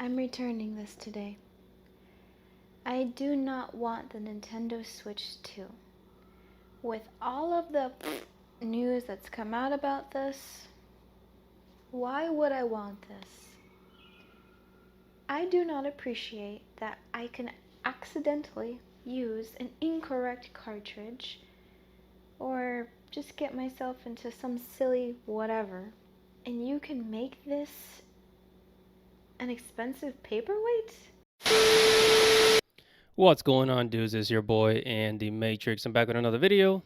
I'm returning this today. I do not want the Nintendo Switch 2. With all of the news that's come out about this, why would I want this? I do not appreciate that I can accidentally use an incorrect cartridge or just get myself into some silly whatever, and you can make this an expensive paperweight? What's going on, dudes? It's your boy Andy Matrix. I'm back with another video.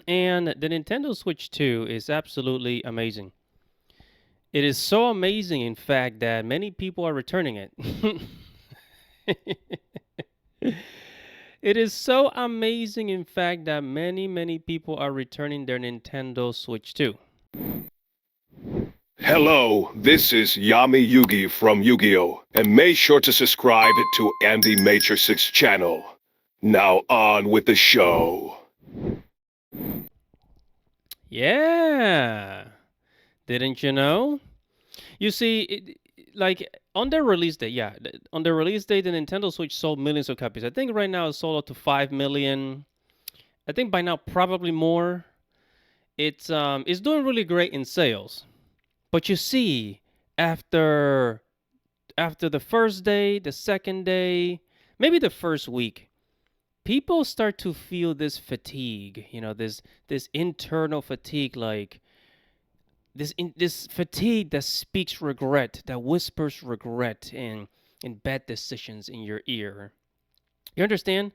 And the Nintendo Switch 2 is absolutely amazing. It is so amazing, in fact, that many people are returning it. It is so amazing, in fact, that many people are returning their Nintendo Switch 2. Hello, this is Yami Yugi from Yu-Gi-Oh! And make sure to subscribe to Andy Matrix's channel. Now on with the show. Yeah. Didn't you know? You see, like on their release date, on their release date, the Nintendo Switch sold millions of copies. I think right now it's sold out to 5 million. I think by now probably more. It's doing really great in sales. But you see, after the first day, the second day, maybe the first week, people start to feel this fatigue. This internal fatigue, like this fatigue that speaks regret, that whispers regret and bad decisions in your ear. You understand?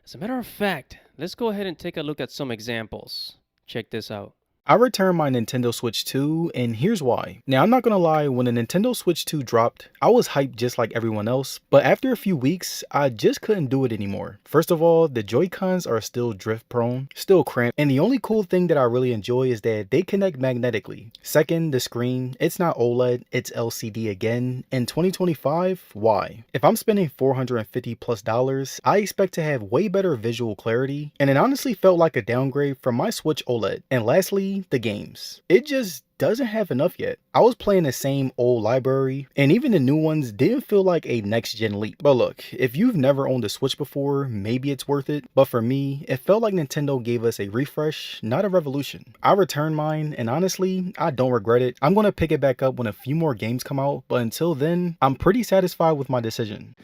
As a matter of fact, let's go ahead and take a look at some examples. Check this out. I returned my Nintendo Switch 2, and here's why. Now, I'm not gonna lie, when the Nintendo Switch 2 dropped, I was hyped just like everyone else, but after a few weeks, I just couldn't do it anymore. First of all, the Joy-Cons are still drift prone, still cramped, and the only cool thing that I really enjoy is that they connect magnetically. Second, the screen, it's not OLED, it's LCD again. In 2025, why? If I'm spending $450+, I expect to have way better visual clarity, and it honestly felt like a downgrade from my Switch OLED. And lastly, the games. It just doesn't have enough yet. I was playing the same old library, and even the new ones didn't feel like a next-gen leap. But look, if you've never owned a Switch before, maybe it's worth it. But for me, it felt like Nintendo gave us a refresh, not a revolution. I returned mine, and honestly, I don't regret it. I'm gonna pick it back up when a few more games come out, but until then, I'm pretty satisfied with my decision.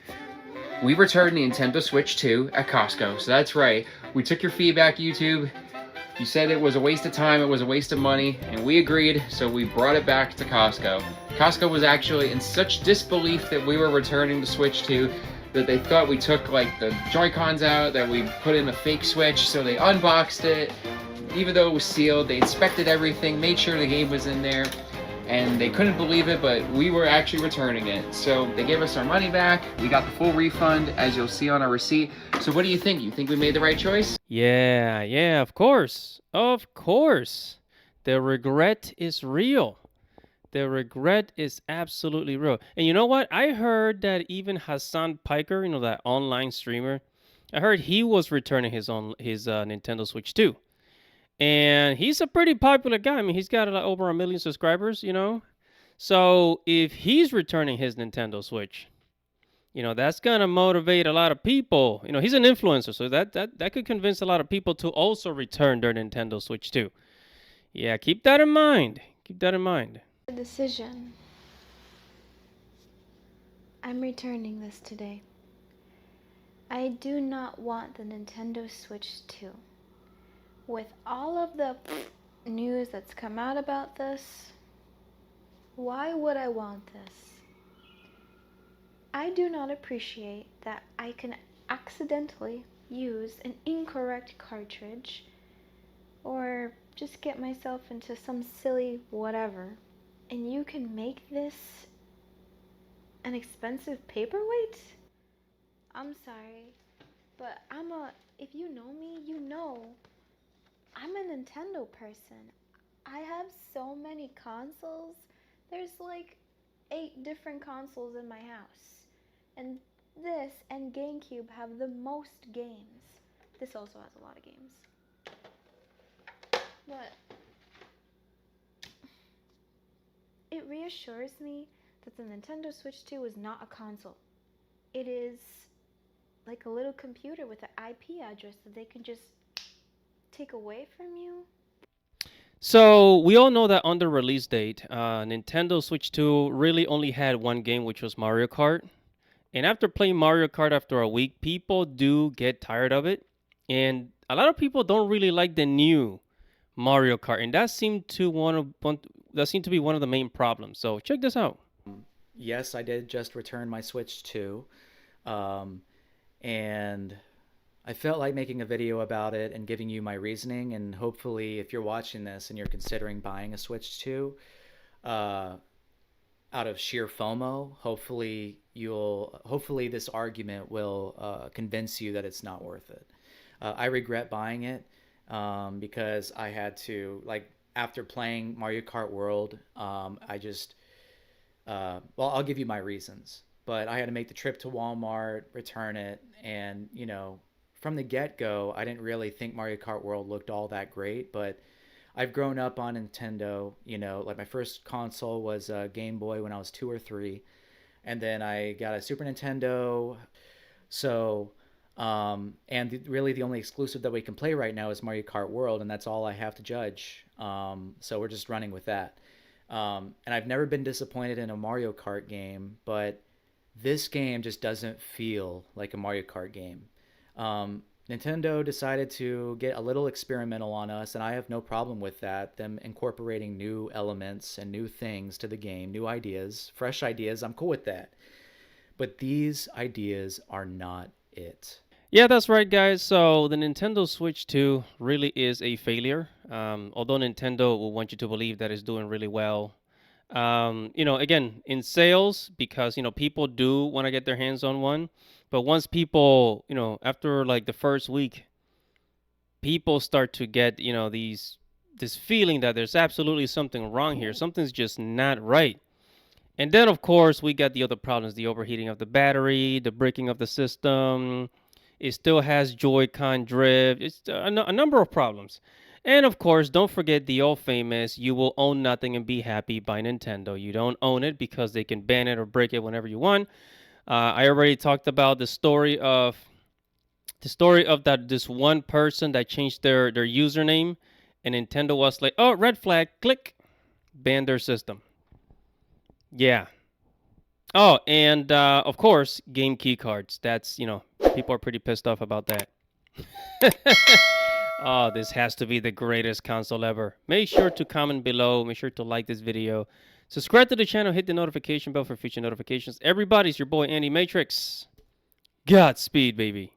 We returned the Nintendo Switch 2 at Costco, so that's right. We took your feedback, YouTube. You said it was a waste of time, it was a waste of money, and we agreed, so we brought it back to Costco. Costco was actually in such disbelief that we were returning the Switch 2 that they thought we took like the Joy-Cons out, that we put in a fake Switch, so they unboxed it. Even though it was sealed, they inspected everything, made sure the game was in there, and they couldn't believe it, but we were actually returning it. So they gave us our money back. We got the full refund, as you'll see on our receipt. So what do you think? You think we made the right choice? Yeah, of course. Of course. The regret is real. The regret is absolutely real. And you know what? I heard that even Hassan Piker, that online streamer, I heard he was returning his Nintendo Switch too. And he's a pretty popular guy. I mean, he's got like over 1 million subscribers. So if he's returning his Nintendo Switch, that's gonna motivate a lot of people. He's an influencer, so that could convince a lot of people to also return their Nintendo Switch too. Yeah, keep that in mind. Keep that in mind. The decision. I'm returning this today. I do not want the Nintendo Switch 2. With all of the news that's come out about this, why would I want this? I do not appreciate that I can accidentally use an incorrect cartridge or just get myself into some silly whatever, and you can make this an expensive paperweight? I'm sorry, but if you know me, you know I'm a Nintendo person. I have so many consoles. There's like 8 different consoles in my house. And this and GameCube have the most games. This also has a lot of games. But it reassures me that the Nintendo Switch 2 is not a console. It is like a little computer with an IP address that they can just take away from you. So we all know that on the release date, Nintendo Switch 2 really only had one game, which was Mario Kart. And after playing Mario Kart after a week, people do get tired of it. And a lot of people don't really like the new Mario Kart, and that seemed to be one of the main problems. So check this out. Yes, I did just return my Switch 2. Um, and I felt like making a video about it and giving you my reasoning. And hopefully, if you're watching this and you're considering buying a Switch 2, uh, out of sheer FOMO, hopefully this argument will convince you that it's not worth it. I regret buying it because I had to, like, after playing Mario Kart World, I just well, I'll give you my reasons, but I had to make the trip to Walmart, return it, and from the get-go, I didn't really think Mario Kart World looked all that great, but I've grown up on Nintendo. Like my first console was a Game Boy when I was 2 or 3, and then I got a Super Nintendo. So, really the only exclusive that we can play right now is Mario Kart World, and that's all I have to judge. So we're just running with that. And I've never been disappointed in a Mario Kart game, but this game just doesn't feel like a Mario Kart game. Nintendo decided to get a little experimental on us, and I have no problem with that. Them incorporating new elements and new things to the game, new ideas, fresh ideas, I'm cool with that. But these ideas are not it. Yeah, that's right, guys. So the Nintendo Switch 2 really is a failure. Although Nintendo will want you to believe that it's doing really well. Again, in sales, because people do want to get their hands on one. But once people, after like the first week, people start to get, this feeling that there's absolutely something wrong here. Something's just not right. And then, of course, we got the other problems: the overheating of the battery, the breaking of the system. It still has Joy-Con drift. It's a number of problems. And of course, don't forget the old famous "you will own nothing and be happy" by Nintendo. You don't own it because they can ban it or break it whenever you want. I already talked about the story of that this one person that changed their username, and Nintendo was like, "Oh, red flag, click, ban their system." Yeah. Oh, and of course, game key cards. That's people are pretty pissed off about that. Oh, this has to be the greatest console ever. Make sure to comment below. Make sure to like this video. Subscribe to the channel. Hit the notification bell for future notifications. Everybody's your boy, Andy Matrix. Godspeed, baby.